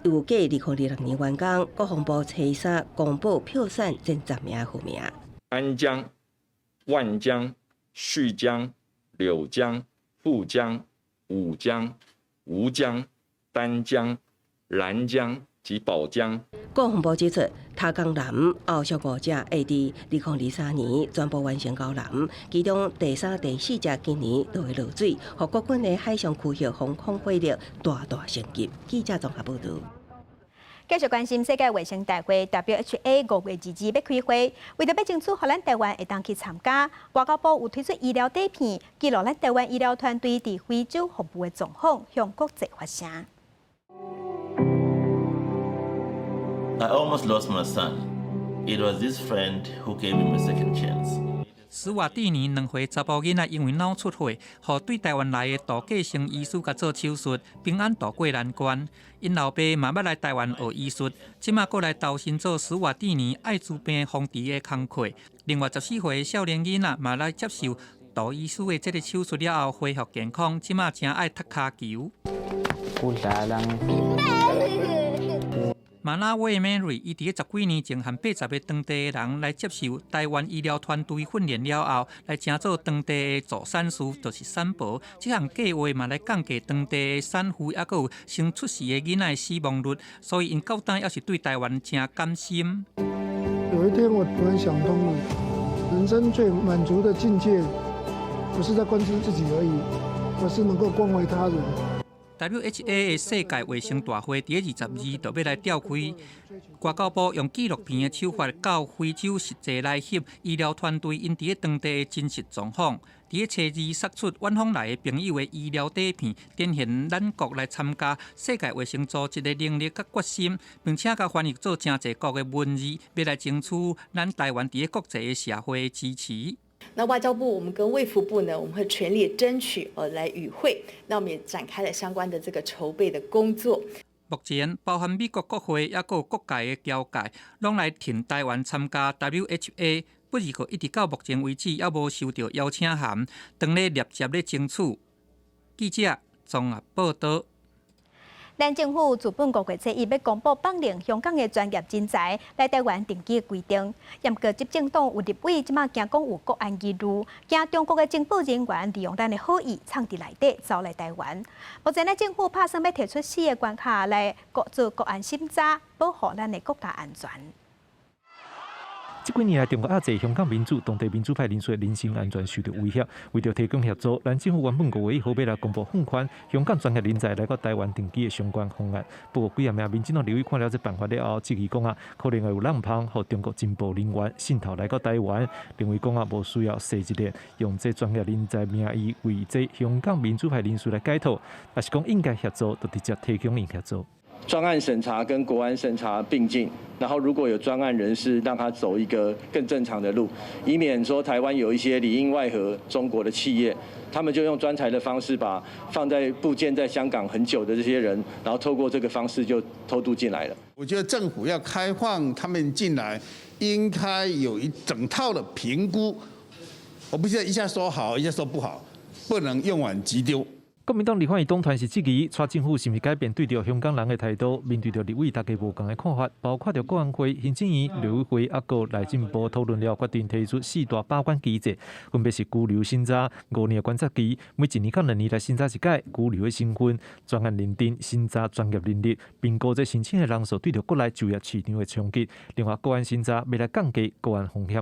有计2026年完工，国防部初3公布票选前10名副名。安江、万江、旭江、柳江、富江、武江、吴江、丹江、兰江及宝江。国防部指出，塔江舰后续5只会伫2023年全部完成交舰，其中第3、第4只今年都会落水，互国军的海上区域防空火力大升级。记者综合报道。继续关心世界卫生大会 WHA 5月22要开会，为着要争取，互咱台湾会当去参加，外交部有推出医疗底片，记录咱台湾医疗团队伫非洲服务的状况，向国际发声。I almost lost my son. It was this friend who gave him a second chance. 史瓦蒂尼2岁查甫囡仔因为脑出血，互对台湾来的杜继成医师甲做手术，平安度过难关。因老爸嘛要来台湾学医术，即马过来投身做史瓦蒂尼艾滋病防治的工课。另外14岁的少年囡仔嘛来接受杜医师的这个手术了后恢复健康，即马正爱踢骹球。马拉维 Mary 伊伫10几年前和80个当地的人来接受台湾医疗团队训练了后，来乘做当地的助产士，就是产婆。这项计划嘛来降低当地的产妇也有生出世的囡仔的死亡率，所以因到当也是对台湾真甘心。有一天我突然想通了，人生最满足的境界，不是在关心自己而已，而是能够关怀他人。WHA 的世界卫生大会伫22就要来召开，外交部用纪录片的手法，到非洲实际来翕医疗团队因伫当地的真实状况。伫初二杀出远方来的朋友的医疗底片，展现咱国来参加世界卫生组织的能力甲决心，并且甲翻译做真侪国的文字，要来争取咱台湾伫国际的社会的支持。那外交部，我们跟卫福部呢，我们会全力争取来与会。那我们也展开了相关的这个筹备的工作。目前，包含美国国会也有各界的交界，拢来挺台湾参加 WHA。不过，一直到目前为止，也无收到邀请函，当咧立即咧争取。记者综合报道。咱政府自本国月初一要公布绑定香港的专业人才来台湾定居的规定，严格执政党有立委即马惊讲有国安疑虑，惊中国的情报人员利用咱的好意藏伫内底走来台湾。目前，咱政府打算要提出4个关卡来做国安审查，保护咱的国家安全。这几年来，中国压制香港民主、当地民主派人士的人身安全受到威胁。为着提供协助，咱政府原本5月1号要来公布放宽香港专业人才来到台湾定居的相关方案。不过，几下名民进党立委看了这办法了后，质疑讲可能会有浪芳和中国情报人员渗透来到台湾，认为讲无需要设一列用这专业人才名义为这香港民主派人士来解套，但是讲应该协助，就直接提供因协助。专案审查跟国安审查并进，然后如果有专案人士，让他走一个更正常的路，以免说台湾有一些里应外合中国的企业，他们就用专才的方式把放在部件在香港很久的这些人，然后透过这个方式就偷渡进来了。我觉得政府要开放他们进来，应该有一整套的评估，我不是一下说好，一下说不好，不能用完即丢。国民党立法院党团是质疑，蔡政府是毋是改变对着香港人的态度？面对着立委大家无同的看法，包括着国安会、行政院、立委会，也个内政部讨论了，决定提出4大把关机制，分别是居留审查、5年观察期，每1年到2年来审查一届居留的身份、专案认定、审查专业能力，评估这申请的人数对着国内就业市场的冲击。另外，国安审查未来降低国安风险。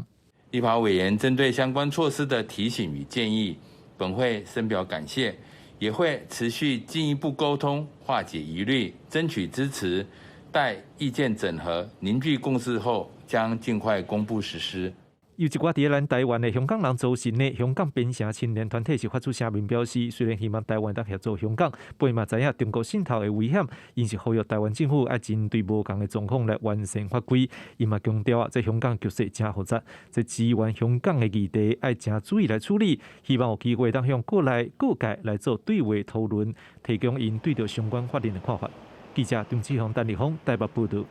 立法委员针对相关措施的提醒与建议，本会深表感谢。也会持续进一步沟通，化解疑虑，争取支持。待意见整合、凝聚共识后，将尽快公布实施。有一寡伫咱台湾的香港人组成的香港边城青年团体是发出声明表示，虽然希望台湾得协助香港，背嘛知影中国渗透的危险，因是呼吁台湾政府要针对无同的状况来完善法规。伊嘛强调在香港局势真复杂，在支援香港的议题要真注意来处理。希望有机会当向国内各界来做对话讨论，提供因对着相关法令的看法。记者张志宏、陈立峰台北报道。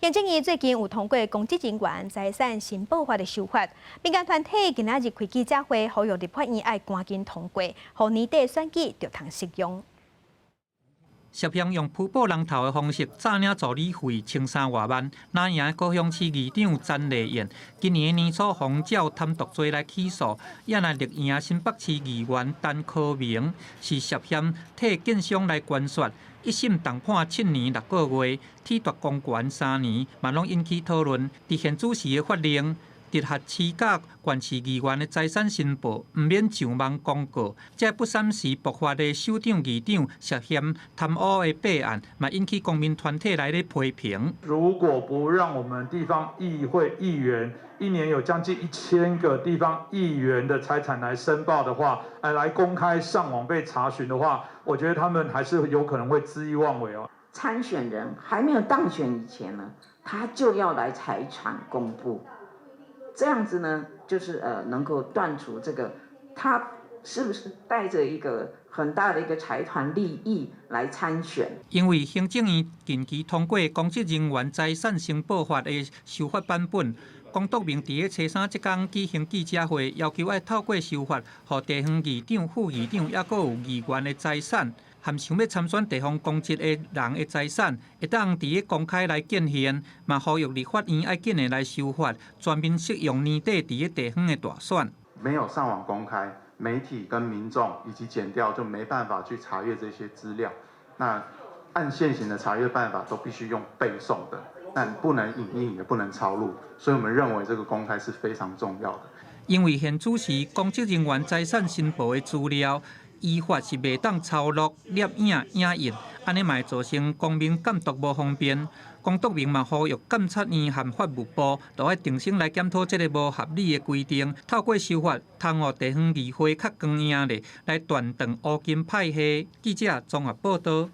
行政院最近有通过公职人员财产申报法的修法，民间团体今仔日开记者会，呼吁立法院要赶紧通过，让年底选举就通适用。涉嫌用铺布人头的方式诈领助理费千3外万，拿赢高雄市议长詹丽燕，今年年初奉照贪渎罪来起诉，也来力赢新北市议员陈科明，是涉嫌替建商来捐血。一审重判7年6个月，体罚公权3年，嘛拢引起讨论。伫现主时的法令，直辖市甲县市议员的财产申报毋免上网公告。这不闪时爆发的首长、议长涉嫌贪污的弊案，嘛引起公民团体来咧批评。如果不让我们地方议会议员1年有将近1000个地方议员的财产来申报的话，来公开上网被查询的话，我觉得他们还是有可能会恣意妄为哦。参选人还没有当选以前呢，他就要来财产公布，这样子呢，就是能够断除这个他是不是带着一个很大的一个财团利益来参选。因为行政院近期通过公职人员财产申报法的修法版本。江督明伫初3即天举行记者会，要求要透过修法，让地方议长、副议长，也阁有议员的财产，含想要参选地方公职的人的财产，会当伫公开来见现。嘛呼吁立法院要紧的来修法，全面适用年底伫地方的大选。没有上网公开，媒体跟民众以及检调就没办法去查阅这些资料。那按现行的查阅办法，都必须用背诵的。但不能影印，也不能抄录，所以我们认为这个公开是非常重要的。因为现主时公职人员财产申报的资料，依法是袂当抄录、摄影、影印，安尼嘛会造成公民监督无方便。江督明嘛呼吁监察院和法务部，都要定性来检讨这个无合理的规定，透过修法，通予地方议会较光明咧，来断断乌金派系。记者综合报道。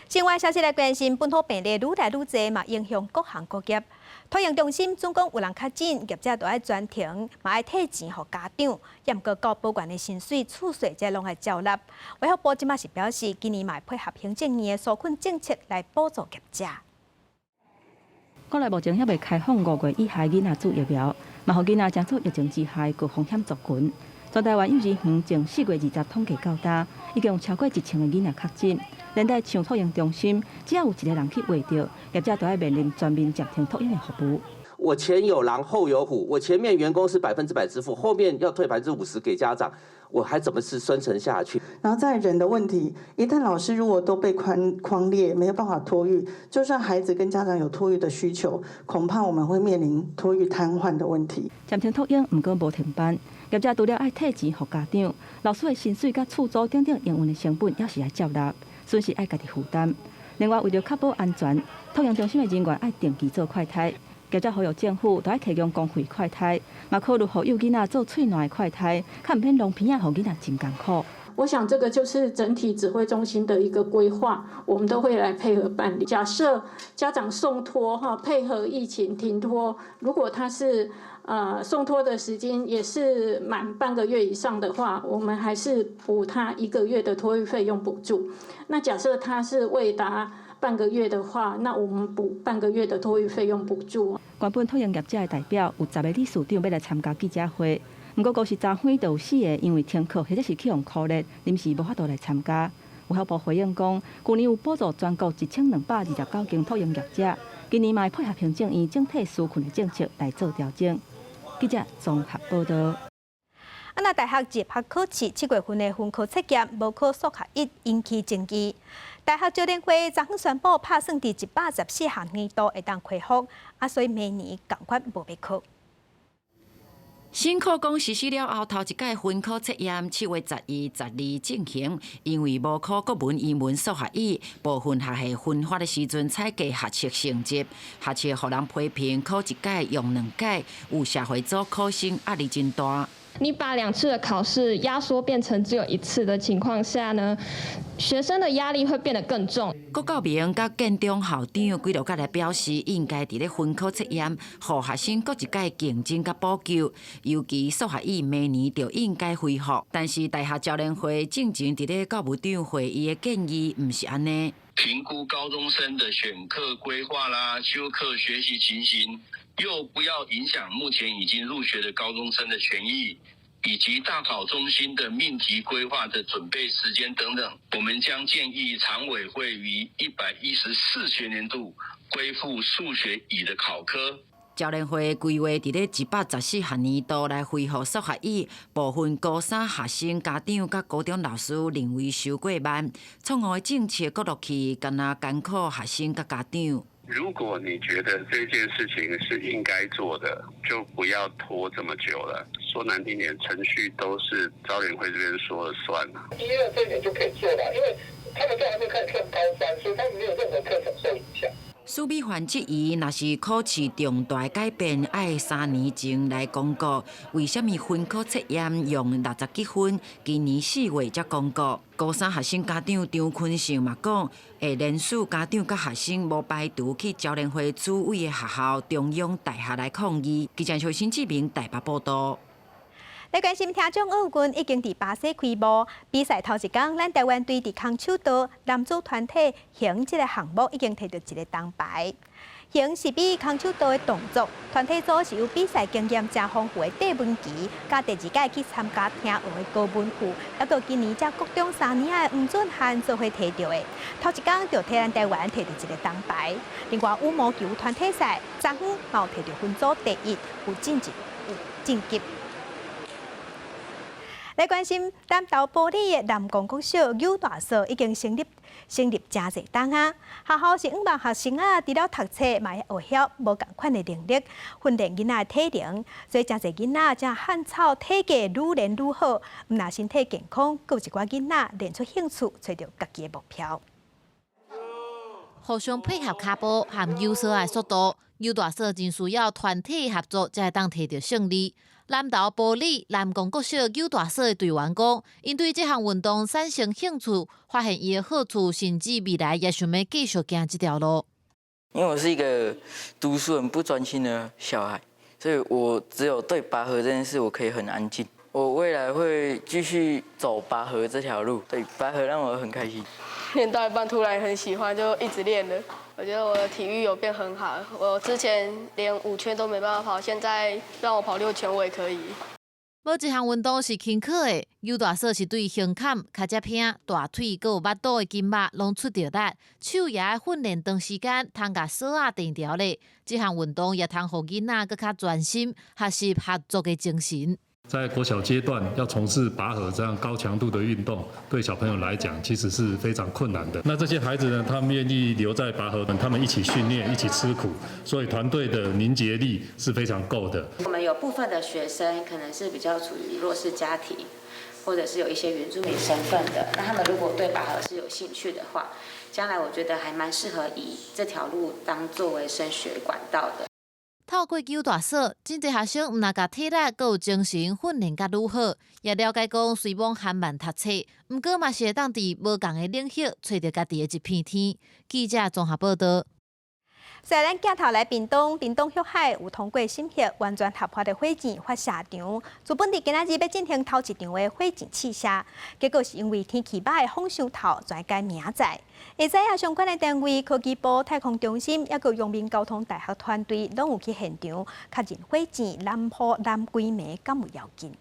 境外消息来关心，本土病例愈来愈多，嘛影响各行各业。托婴中心总共有人确诊，业者都要专停，嘛要退钱给家长，也毋过高保全的薪水、厝税则拢要照纳。卫福部即马是表示，今年嘛配合行政院的纾困政策来补助业者。国内目前还未开放5月以下囡仔注疫苗，嘛互囡仔将做疫情之下具风险族群。全台湾幼儿园从4月20统计到今，已经有超过1000个囡仔确诊。连带像托婴中心，只要有一个人去卫着，业者都要面临全面暂停托婴的服务。我前有狼后有虎，我前面员工是100%支付，后面要退50%给家长，我还怎么是生存下去？然后在人的问题，一旦老师如果都被匡列，没有办法托育，就算孩子跟家长有托育的需求，恐怕我们会面临托育瘫痪的问题。暂停托婴，毋过无停班，业者除了爱退钱给家长，老师的薪水甲厝租等等营运的成本，也是要照纳。损失爱家己负担。另外，为了确保安全，托婴中心的人员爱定期做快筛。业者呼吁政府都要提供公费快筛，嘛考虑互幼囡仔做喙暖的快筛，较毋免弄片仔，互囡仔真艰苦。我想这个就是整体指挥中心的一个规划，我们都会来配合办理。假设家长送托配合疫情停托，如果他是送托的时间也是满半个月以上的话，我们还是补他1个月的托育费用补助。那假设他是未达半个月的话，那我们补半个月的托育费用补助。原本托婴业者的代表有10个理事长要来参加记者会，不过公司昨昏就有4个因为停课或者是去用苦力，临时无法度来参加。卫福部回应讲，去年有补助全国1229间托婴业者，今年嘛配合行政院整体纾困的政策来做调整。记者综合报道。那大学入学考试7月份的分科测验无考数学1引起争议。大学教练会昨昏宣布，拍算伫114学年度会当恢复，所以明年同款无要考。新课纲实施了后，头一届分科测验7月11、12进行，因为无考国文、英文、数学1，部分学系分发的时阵采集学测成绩，学测互人批评考一届用2届，有社会组考生压力真大。你把2次的考试压缩变成只有1次的情况下呢，学生的压力会变得更重。郭教明甲建中校长几落届来表示，应该伫咧分科测验，互学生各一届竞争甲补救。尤其数学1明年就应该恢复，但是大学教练会进前伫咧教务长会议的建议，毋是安尼。评估高中生的选课规划啦、修课学习情形，又不要影响目前已经入学的高中生的权益，以及大考中心的命题规划的准备时间等等，我们将建议常委会于114学年度恢复数学乙的考科。教练会规划伫咧114学年度来恢复数学1，部分高3学生家长甲高中老师认为收过慢，错误的政策搁落去，敢若艰苦学生甲家长。如果你觉得这件事情是应该做的，就不要拖这么久了。说难听点，程序都是教联会这边说了算了。1、2这一点就可以做了，因为他们都还没开始上高3，所以他们没有任何课程受影响。苏美环质疑，若是考试重大改变，爱3年前来公告。为什么分科测验用60几分，今年4月才公告？高3学生家长张坤胜嘛讲，会连署家长甲学生无排除去教联会主委的学校中央大学来抗议。记者邱新志明台北报道。来关心听众奥运已经伫巴西开幕，比赛头一天，咱台湾队伫空手道男子团体型这个项目已经摕到一个铜牌。型是比空手道的动作，团体组是由比赛经验真丰富的戴文琪，甲第2届去参加听学的高文富，还到今年才国中3年的黄俊涵做伙摕到的。头一天就替咱台湾摕到一个铜牌。另外羽毛球团体赛，昨昏嘛有摕到分组第1，有晋级。来来关心南投埔里的南光国小幼大所已经成立真侪档啊，学校是5万学生啊，除了读册，嘛会学晓无共款的能力，训练囡仔的体能，所以真侪囡仔正汉草体格愈练愈好，毋但身体健康，佫有一寡囡仔练出兴趣，找到家己的目标。互相配合脚步和优秀的速度，幼大所真需要团体合作，才会当摕到胜利。南投埔里南光国小幼大所的队员讲，因对这项运动产生兴趣，发现伊的好处，甚至未来也想要继续行这条路。因为我是一个读书很不专心的小孩，所以我只有对拔河这件事我可以很安静。我未来会继续走拔河这条路，对拔河让我很开心。练到一半突然很喜欢，就一直练了。我觉得我的体育有变很好，我之前连5圈都没办法跑，现在让我跑6圈我也可以。无一项运动是轻巧的，幼大所是对胸坎、脚趾片、大腿，佮有腹肚的筋肉拢出着力，手也爱训练长时间，通甲锁啊定条咧。这项运动也通互囡仔更较专心学习合作的精神。在国小阶段要从事拔河这样高强度的运动，对小朋友来讲其实是非常困难的。那这些孩子呢，他们愿意留在拔河，他们一起训练，一起吃苦，所以团队的凝结力是非常够的。我们有部分的学生可能是比较处于弱势家庭，或者是有一些原住民身份的，那他们如果对拔河是有兴趣的话，将来我觉得还蛮适合以这条路当作为升学管道的。透过幼大所，真侪学生毋但甲体力，佮有精神训练甲愈好，也了解讲虽忙含慢读册，毋过嘛是会当伫无共的领域找到家己的一片天。记者综合报道。虽然镜头来屏东旭海有通过审核完全合法的火箭发射场，原本伫今仔日要进行头一场的火箭试射，结果是因为天气歹，风伤透，全改明仔。会知影相关的单位，科技部太空中心，也佮阳明交通大学团队，拢有去现场确认火箭南坡南规暝敢有要紧。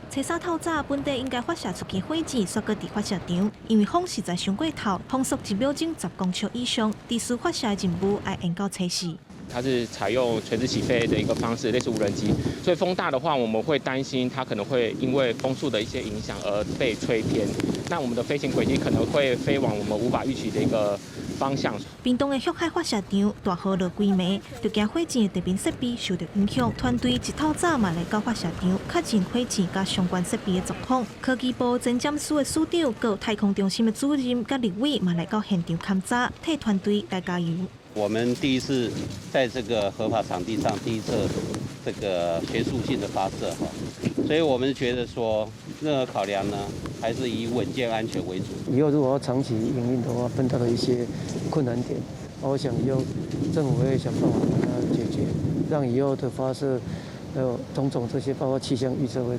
初三透早，本地应该发射出去火箭，煞搁伫发射场，因为风实在伤过头，风速1秒钟10公尺以上，地势发射的任务要延到初4。它是采用垂直起飞的一个方式，类似无人机，所以风大的话，我们会担心它可能会因为风速的一些影响而被吹偏，那我们的飞行轨迹可能会飞往我们无法预期的一个方向。屏东的旭海发射场大雨落规暝，就惊火箭的地面设备受到影响。团队一透早嘛来到发射场，确认火箭甲相关设备的状况。科技部前检署的署长，佮太空中心的主任甲立委嘛来到现场勘查，替团队来加油。我们第一次在这个合法场地上第一次这个学术性的发射哈，所以我们觉得说任何考量呢，还是以稳健安全为主。以后如果要长期营运的话，碰到的一些困难点，我想以后政府会想办法把它解决，让以后的发射还有种种这些包括气象预测会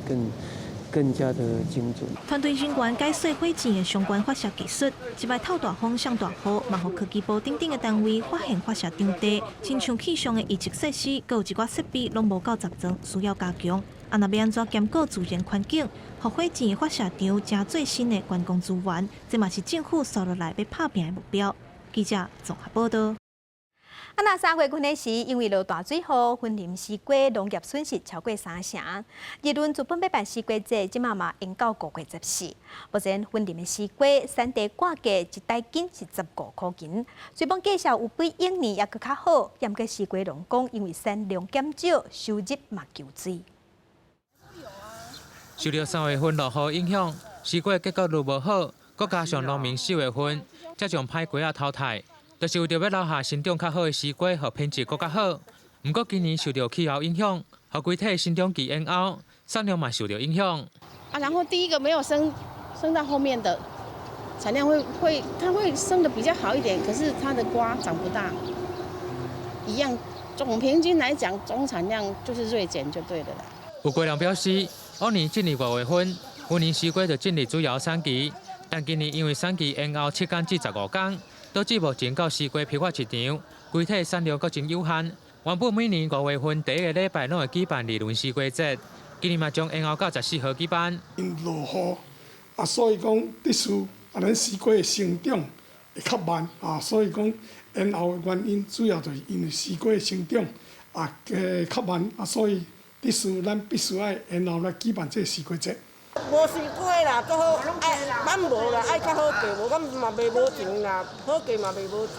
更加的精准。团队人员解说火箭的相关发射技术，一摆透大风、上大雨，嘛互科技部等等的单位发现发射场地，亲像气象的仪器设施，佮有一寡设备拢无够集中，需要加强。啊，那要安怎兼顾自然环境，互火箭的发射场加最新的观光资源，这嘛是政府扫落来要拍拼的目标。记者综合报道。那3月份的时，因为落大水雨，森林西瓜农业损失超过3成。日轮原本要办西瓜节，即嘛延到5月14。目前森林的西瓜产地挂价一袋斤是15块钱，虽然介绍有比往年也搁较好，但过西瓜农讲因为产量减少，收入嘛求水。受到3月份落雨影响，西瓜结果愈无好，搁加上农民4月份才将歹瓜仔淘汰。就是为着要留下生长较好的西瓜，和品质搁较好。不过今年受到气候影响，和规体生长期延后，产量嘛受到影响。然后第一个没有生到后面的产量它会生的比较好一点，可是它的瓜长不大，一样总平均来讲，总产量就是锐减就对了啦。有瓜农表示，往年进入5月份，今年西瓜就进入主要产期，但今年因为产期延后7天至15天。导致目前到西瓜批发市场，规体产量阁真有限。原本每年5月份第一个礼拜拢会举办日轮西瓜节，今年嘛将延后到14号举办。因落雨所以讲特殊咱西瓜的生长会较慢所以讲延后的原因主要就是因为西瓜的生长较慢所以历史咱必须爱，然后来举办这个西瓜节。无西瓜啦，搁好爱，咱无啦，爱较好价，无咱嘛卖无钱啦，好价嘛卖无钱。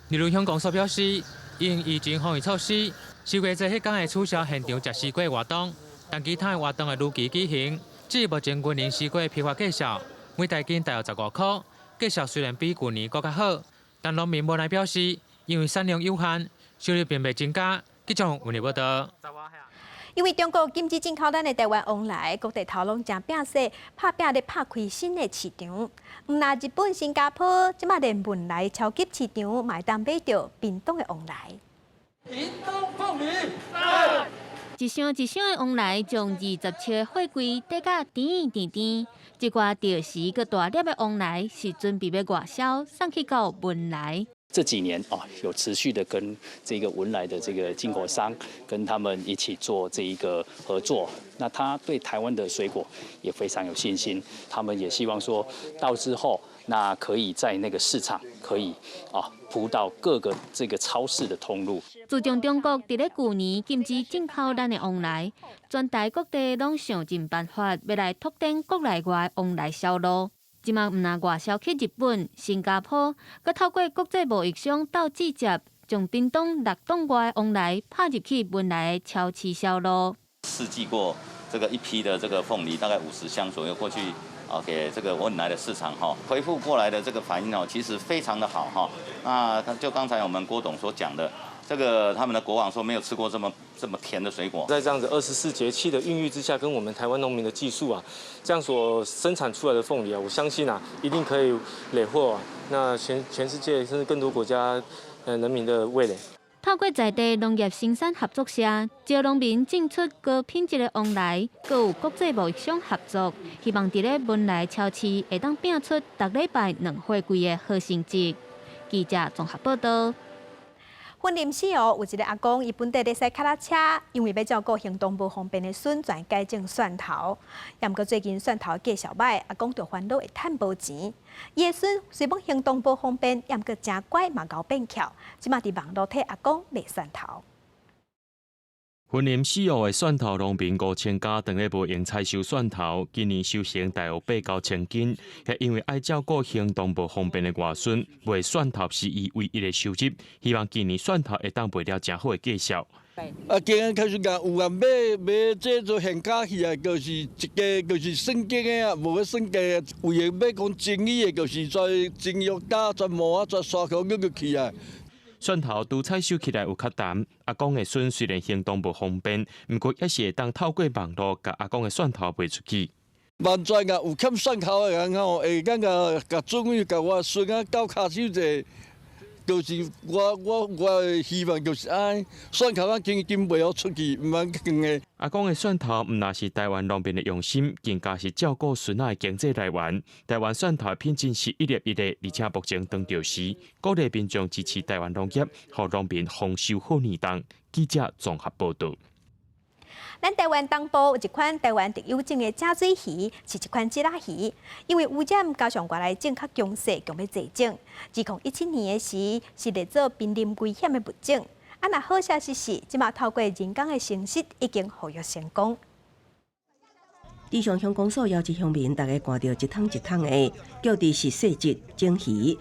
例如香港所表示，因疫情防疫措施，西瓜节迄天会取消现场食西瓜活动，但其他活动会如期举行。至于目前今年西瓜批发价格，每袋斤大约15块，价格虽然比去年更较好，但农民无奈表示，因为产量有限，收入并未增加。记者文报道。因为中国禁止进口咱的台湾往来，各地头拢正拼势，拍拼咧拍开新的市场。毋那日本、新加坡，即马连文莱超级市场嘛会当买到屏东的往来。屏东凤梨。一箱一箱的往来，从20尺的货柜堆甲甜甜甜，一寡钓时佮大粒的往来是准备要外销，送去到文莱。这几年有持续的跟这个文莱的这个进口商跟他们一起做这一个合作，那他对台湾的水果也非常有信心，他们也希望说到之后，那可以在那个市场可以铺到各个这个超市的通路。自从中国伫咧去年禁止进口咱的往来，全台各地拢想尽办法要来拓展国内外往来销路。即马毋但外销去日本、新加坡，佮透过国际贸易商斗直接，将屏东6栋外往来拍入去文莱的超市销路。试寄过这个一批的这个凤梨，大概50箱左右过去给这个文莱的市场回复过来的这个反应其实非常的好那就刚才我们郭董所讲的。这个他们的国王说没有吃过这么甜的水果，在这样子24节气的孕育之下，跟我们台湾农民的技术这样所生产出来的凤梨我相信一定可以累获那全世界甚至更多国家人民的味蕾。透过在地农业生产合作社，招农民种出高品质的往来，佮有国际贸易商合作，希望伫咧文莱超市会当拼出逐礼拜2货柜的好成绩。记者综合报道。云林市有一个阿公，伊本地咧驶脚踏车，因为要照顾行动不方便的孙，转改种蒜头。也毋过最近蒜头价小歹，阿公就烦恼会趁无钱。伊的孙虽讲行动不方便，也毋过真乖嘛，搞变巧。即马伫网络替阿公卖蒜头。云林市域的蒜头农民5000家，当咧无用采收蒜头，今年收成大约8-9千斤。也因为爱照顾行动无方便的外孙，卖蒜头是伊唯一的收入。希望今年蒜头会当卖了真好的价销。今日开始讲有人买这做现价去就是一个就是算价的无个算价，为了要讲正义的，就是在正药价、在毛在刷口去蒜头拄采收起来有较难，阿公的孙虽然行动无方便，不过也是会当透过网络甲阿公的蒜头卖出去。万载有欠蒜头的人会甲准备甲我孙到骹手者，就是我希望就是蒜头经袂好出去，唔通更的。阿公的蒜头唔那是台湾农民的用心，更加是照顾孙仔的经济来源。台湾蒜头的品质是一粒一粒，而且目前当着时，鼓励民众支持台湾农业，让农民丰收好年冬。记者综合报道。咱台湾东部有一款台湾特有种的假水鱼，是一款吉拉鱼，因为污染加上外来种较强势，强要济种。2017年的时，是列做濒临危险的物种。若好消息是，即马透过人工的程式，已经复育成功。地上乡公所邀请乡民，大家赶到一桶一桶的，叫的是细节种鱼，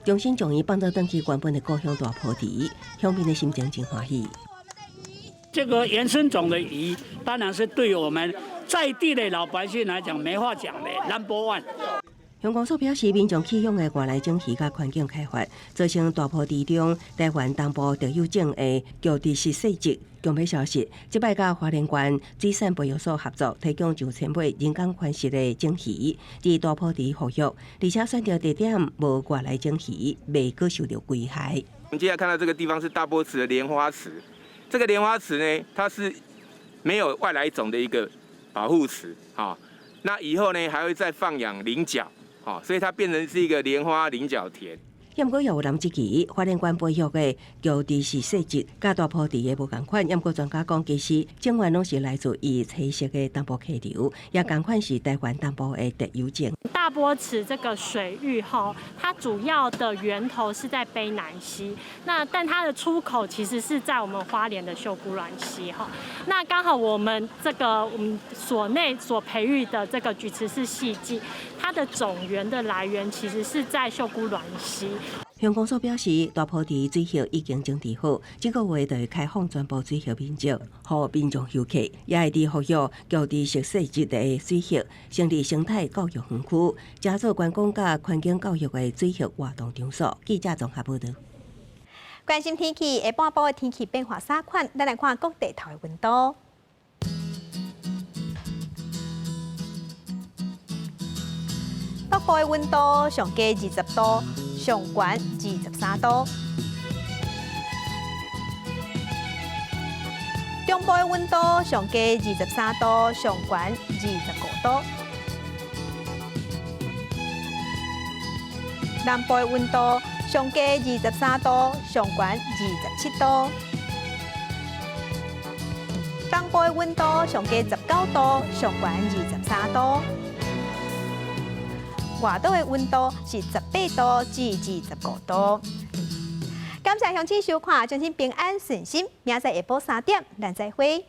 重新将伊放到登去原本的故乡大埔地，乡民的心情真欢喜。这个原生种的鱼，当然是对我们在地的老百姓来讲没话讲的 ，number one。乡公所表示，民众启用的外来种鱼甲环境开发，造成大埔地中台湾东部特有种的叫的是细节。公布消息，即摆甲花莲县水产培育所合作，提供9000尾人工繁殖的种鱼，伫大埔地复育，而且选择地点无外来种鱼，未搁受到危害。我们接下来看到这个地方是大波池的莲花池。这个莲花池呢，它是没有外来种的一个保护池，那以后呢还会再放养菱角，所以它变成是一个莲花菱角田。也毋过也有人质疑，花莲县培育的高知识细节，甲大埔地的无共款。也毋过专家讲，其实种源拢是来自于棲息的东部溪流，也共款是台湾东部的特有种。大波池这个水域哈，它主要的源头是在卑南溪，但它的出口其实是在我们花莲的秀姑峦溪哈。那刚好我们所内所培育的这个菊池氏细剂，它的种源的来源其实是在秀姑峦溪。乡公所表示，大埔地水系已经整治好，这个月就会开放全部水系面积，予民众游客，也会伫保育高知识细节的水系，成立生态教育园区，加做观光甲环境教育的水系活动场所。记者综合报道。关心天气，下半部的天气变化啥款？咱来看各地头的温度。北部的温度上低20度，上悬23度；中部的温度上低23度，上悬25度；南部的温度上低23度，上悬27度；东部的温度上低19度，上悬23度。外岛的温度是18度至25度。感谢乡亲收看，祝您平安顺心。明仔载下晡3点，咱再会。